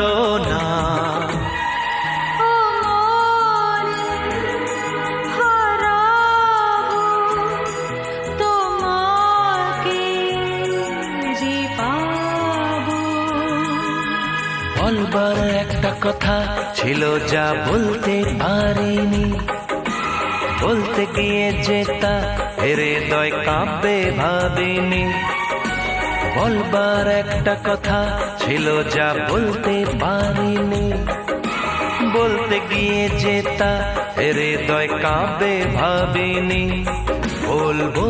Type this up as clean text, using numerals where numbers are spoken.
বলো না। বলবার একটা কথা ছিল যা বলতে পারিনি, বলতে গিয়ে যেতা হৃদয় কাঁপবে ভাবিনি। বলবার একটা কথা ছিল যা বলতে পারিনি, বলতে গিয়ে যেতা হৃদয় কাঁপবে ভাবিনি। বলবো